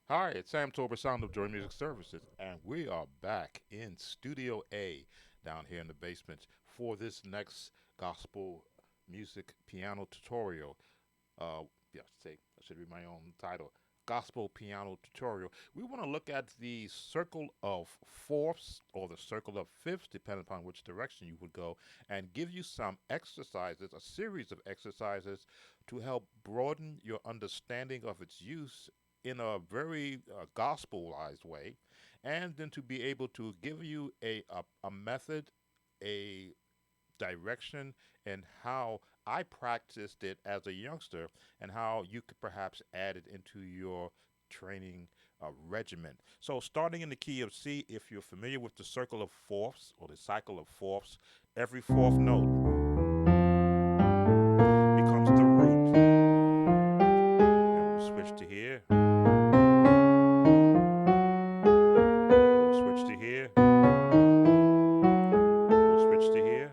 Hi, it's Sam Tober, Sound of Joy Music Services, and we are back in Studio A down here in the basement for this next gospel music piano tutorial. Uh, yeah, that should be my own title. Gospel piano tutorial. We want to look at the circle of fourths or the circle of fifths, depending upon which direction you would go, and give you some exercises, a series of exercises to help broaden your understanding of its use in a very gospelized way, and then to be able to give you a method, a direction, and how I practiced it as a youngster, and how you could perhaps add it into your training regimen. So, starting in the key of C, if you're familiar with the circle of fourths or the cycle of fourths, every fourth note becomes the root. And we'll switch to here, we'll switch to here, we'll switch to here,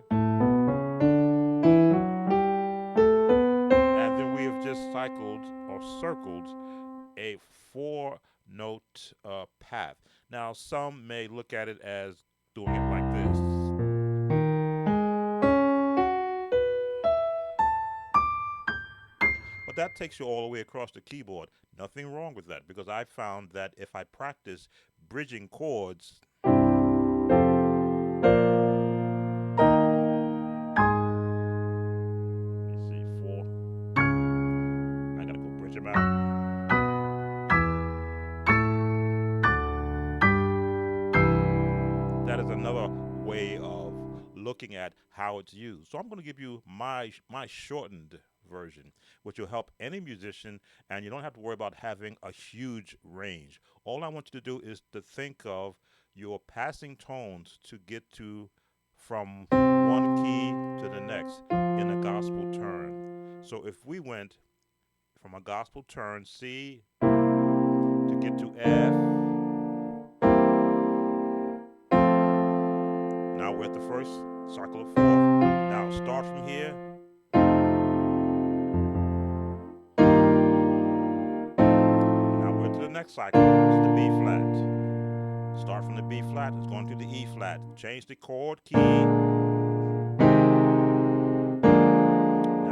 and then we have just cycled or circled a four note path. Now, some may look at it as doing it like this, but that takes you all the way across the keyboard. Nothing wrong with that because I found that if I practice bridging chords, let me see, four, I gotta go bridge them out. That is another way of looking at how it's used. So I'm going to give you my shortened version, which will help any musician, and you don't have to worry about having a huge range. All I want you to do is to think of your passing tones to get to from one key to the next in a gospel turn. So if we went from a gospel turn C to get to F, now we're at the first cycle of fourth. Now start from here. Now we're to the next cycle, which is the B flat. Start from the B flat, it's going to the E flat. Change the chord key. Now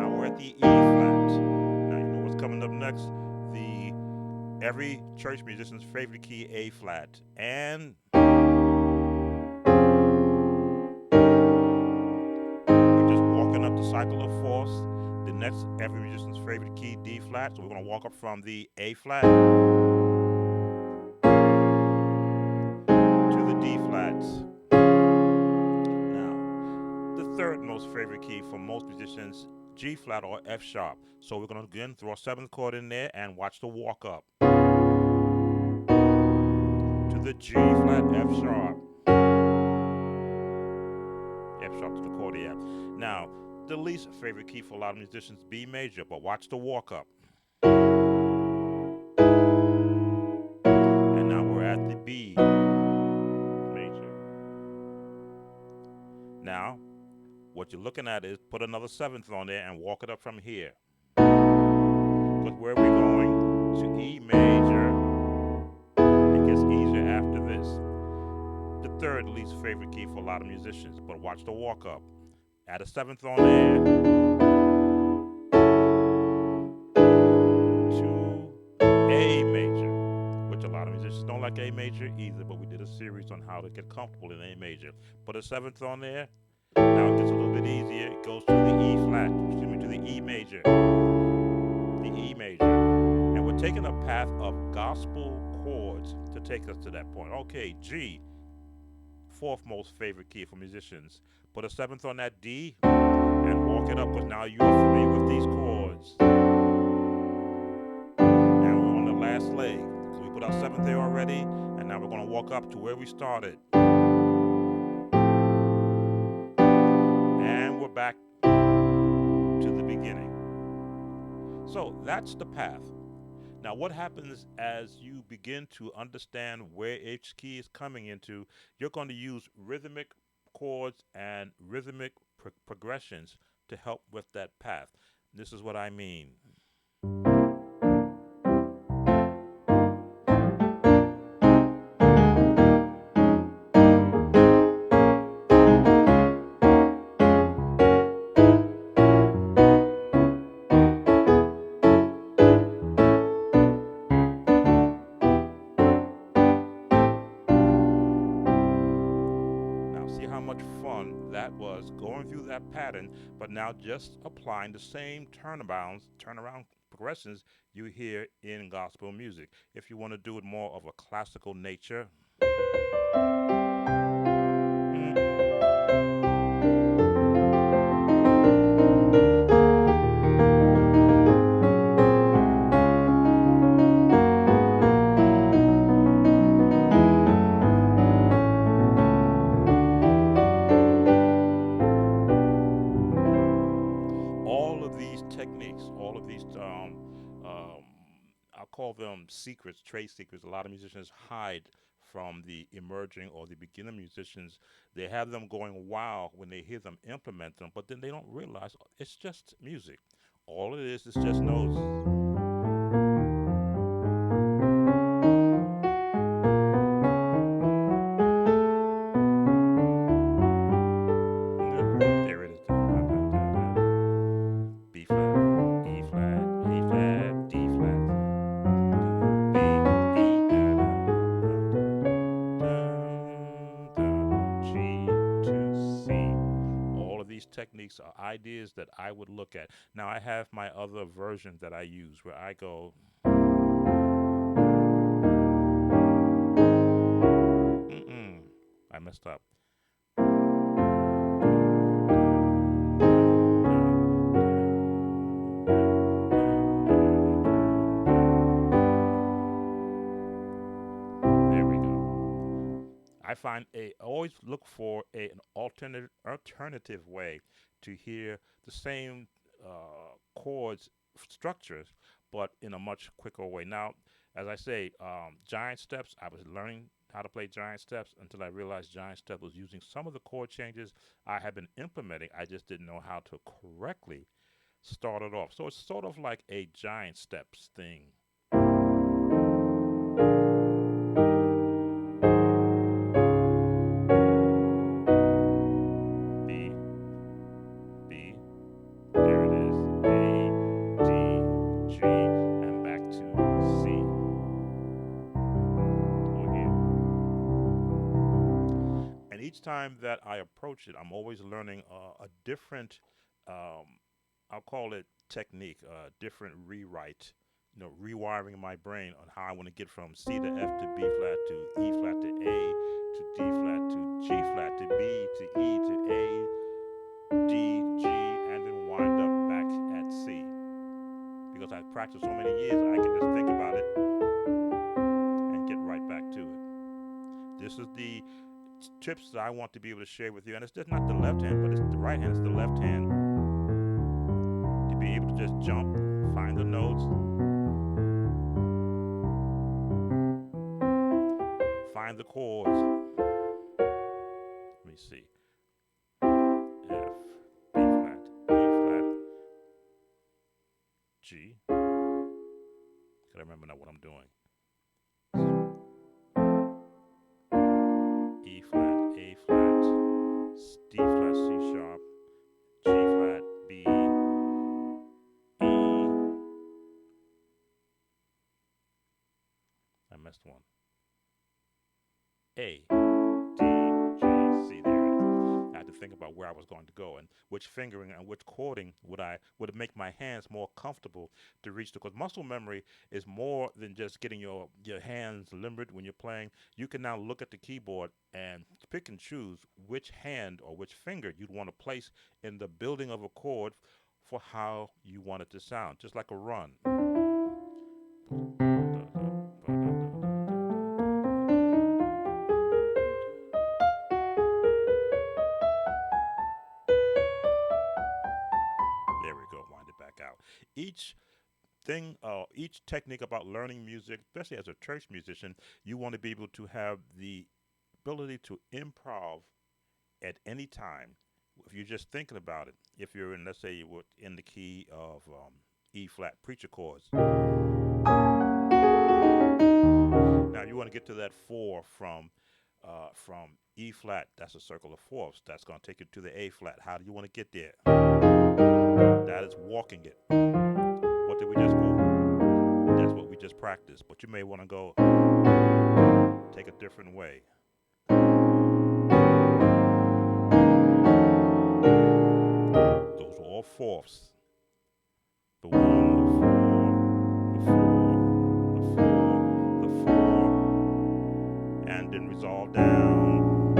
we're at the E flat. Now you know what's coming up next. The every church musician's favorite key, A flat. And we're just walking up the cycle of fourths. The next every musician's favorite key, D flat. So we're going to walk up from the A flat to the D flat. Now, the third most favorite key for most musicians, G flat or F sharp. So we're going to again throw a seventh chord in there and watch the walk up to the G flat F sharp. F sharp to the chord F. Now, the least favorite key for a lot of musicians, B major, but watch the walk up. And now we're at the B major. Now, what you're looking at is put another seventh on there and walk it up from here. Because where we're going to E major, it gets easier after this. The third least favorite key for a lot of musicians, but watch the walk up. Add a seventh on there to A major, which a lot of musicians don't like A major either, but we did a series on how to get comfortable in A major. Put a seventh on there. Now it gets a little bit easier. It goes to the E flat, excuse me, to the E major. The E major. And we're taking a path of gospel chords to take us to that point. Okay, G, fourth most favorite key for musicians. Put a seventh on that D and walk it up because now you're familiar with these chords. And we're on the last leg. So we put our seventh there already, and now we're going to walk up to where we started. And we're back to the beginning. So that's the path. Now, what happens as you begin to understand where each key is coming into, you're going to use rhythmic chords and rhythmic progressions to help with that path. This is what I mean. much fun that was going through that pattern, but now just applying the same turnaround progressions you hear in gospel music. If you want to do it more of a classical nature, mm, all of these techniques, all of these, um, I'll call them secrets, trade secrets. A lot of musicians hide from the emerging or the beginner musicians. They have them going wild when they hear them implement them, but then they don't realize it's just music. All it is just notes. There it is. B flat, E flat, A flat, D flat, do B, E, da da da da, G to C. All of these techniques are ideas that I would look at. Now I have my other version that I use where I go, I messed up. There we go. I find always look for an alternative way to hear the same chords structures, but in a much quicker way. Now, as I say, giant steps. I was learning how to play giant steps until I realized giant step was using some of the chord changes I had been implementing. I just didn't know how to correctly start it off. So it's sort of like a giant steps thing. B, B, there it is. A, D, G, and back to C. Over here. And each time that I approach it, I'm always learning a different, I'll call it technique, a different rewrite, rewiring my brain on how I want to get from C to F to B flat to E flat to A to D flat to G flat to B to E to A, D, G, and then wind up back at C. Because I've practiced so many years, I can just think about it and get right back to it. This is the tips that I want to be able to share with you. And it's just not the left hand, but it's the right hand, it's the left hand. To be able to just jump, find the notes, find the chords. Let me see. F, B flat, E flat, G. Gotta remember now what I'm doing. E flat, A flat, D flat, C sharp, G flat, B, E. I missed one. A, D, G, C. There it is. I had to think about where I was going to go and which fingering and which chording would make my hands more comfortable to reach. Because muscle memory is more than just getting your hands limbered when you're playing. You can now look at the keyboard and pick and choose which hand or which finger you'd want to place in the building of a chord for how you want it to sound, just like a run. There we go, wind it back out. Each technique about learning music, especially as a church musician, you want to be able to have the ability to improv at any time. If you're just thinking about it, if you're in, let's say you were in the key of E flat preacher chords. Now you want to get to that 4 from E flat. That's a circle of fourths. That's going to take you to the A flat. How do you want to get there? That is walking it. What did we just go over? That's what we just practiced. But you may want to go take a different way. So all fourths. The one, the four, the four, the four, and then resolve down.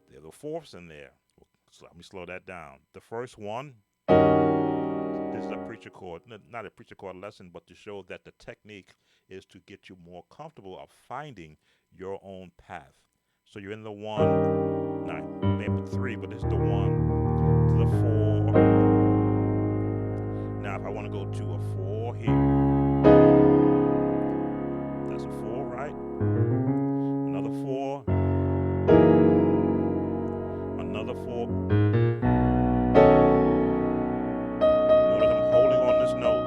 There are the fourths in there. So let me slow that down. The first one, this is a preacher chord, not a preacher chord lesson, but to show that the technique is to get you more comfortable of finding your own path. So you're in the one, now maybe three, but this is the one to the four. Now if I want to go to a four here, that's a four, right? Another four, another four. Notice I'm holding on this note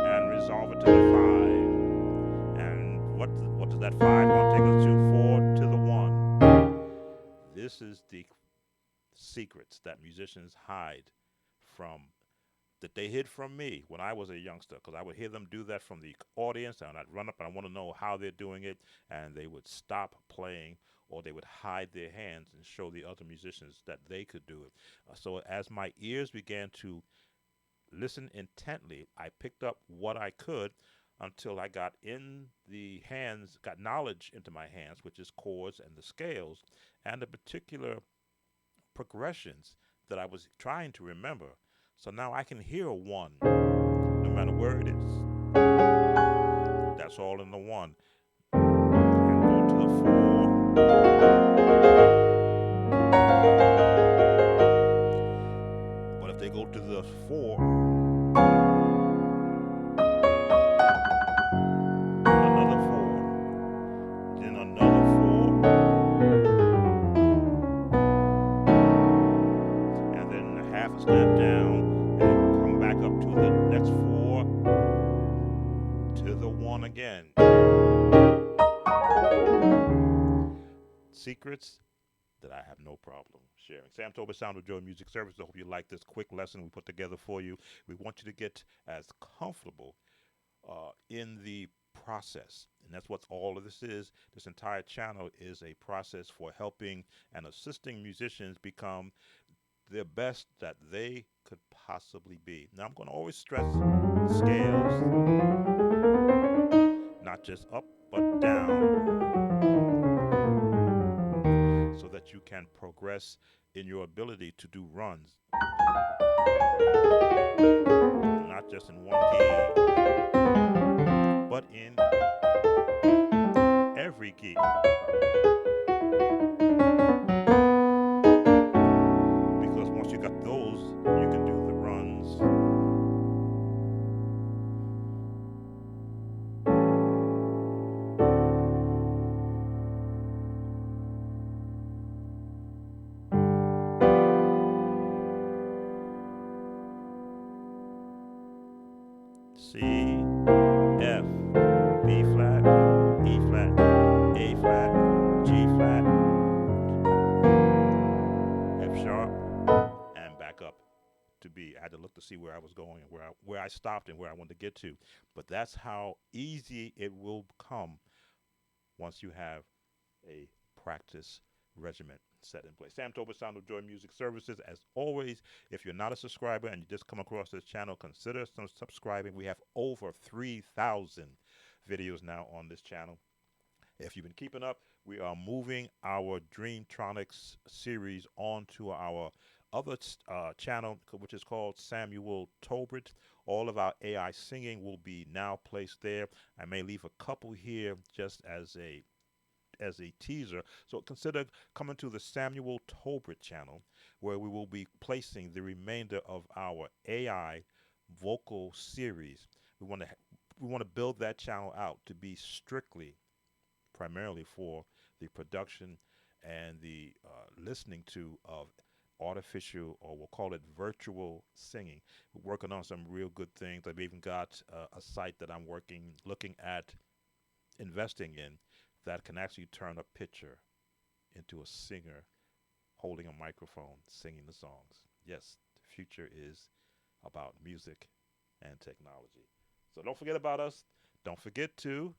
and resolve it to the five. And what does that five going to take us to? Four to the one. This is the secrets that musicians hide from, that they hid from me when I was a youngster, because I would hear them do that from the audience, and I'd run up and I want to know how they're doing it, and they would stop playing, or they would hide their hands and show the other musicians that they could do it. So as my ears began to listen intently, I picked up what I could until I got in the hands, got knowledge into my hands, which is chords and the scales, and the particular progressions that I was trying to remember. So now I can hear a one, no matter where it is. That's all in the one. And go to the four. But if they go to the four, another four, then another four, and then a half a step down, and come back up to the next four, to the one again. Secrets that I have no problem sharing. Sam Tober, Sound of Joy Music Services. I hope you like this quick lesson we put together for you. We want you to get as comfortable in the process. And that's what all of this is. This entire channel is a process for helping and assisting musicians become the best that they could possibly be. Now, I'm going to always stress scales, not just up, but down, so that you can progress in your ability to do runs, not just in one key, but in every key. Because once you got those, you can do the runs. C, F, B flat, E flat, A flat, G flat, F sharp, and back up to B. I had to look to see where I was going and where I stopped and where I wanted to get to. But that's how easy it will become once you have a practice regimen set in place. Sam Tober, Sound of Joy Music Services. As always, if you're not a subscriber and you just come across this channel, consider subscribing. We have over 3,000 videos now on this channel. If you've been keeping up, we are moving our Dreamtronics series onto our other channel, which is called Samuel Tolbert. All of our AI singing will be now placed there. I may leave a couple here just as a teaser. So consider coming to the Samuel Tolbert channel, where we will be placing the remainder of our AI vocal series. We want to build that channel out to be strictly, primarily for the production and the listening to of artificial, or we'll call it virtual singing. We're working on some real good things. I've even got a site that I'm looking at investing in, that can actually turn a picture into a singer holding a microphone singing the songs. Yes, the future is about music and technology. So don't forget about us. Don't forget to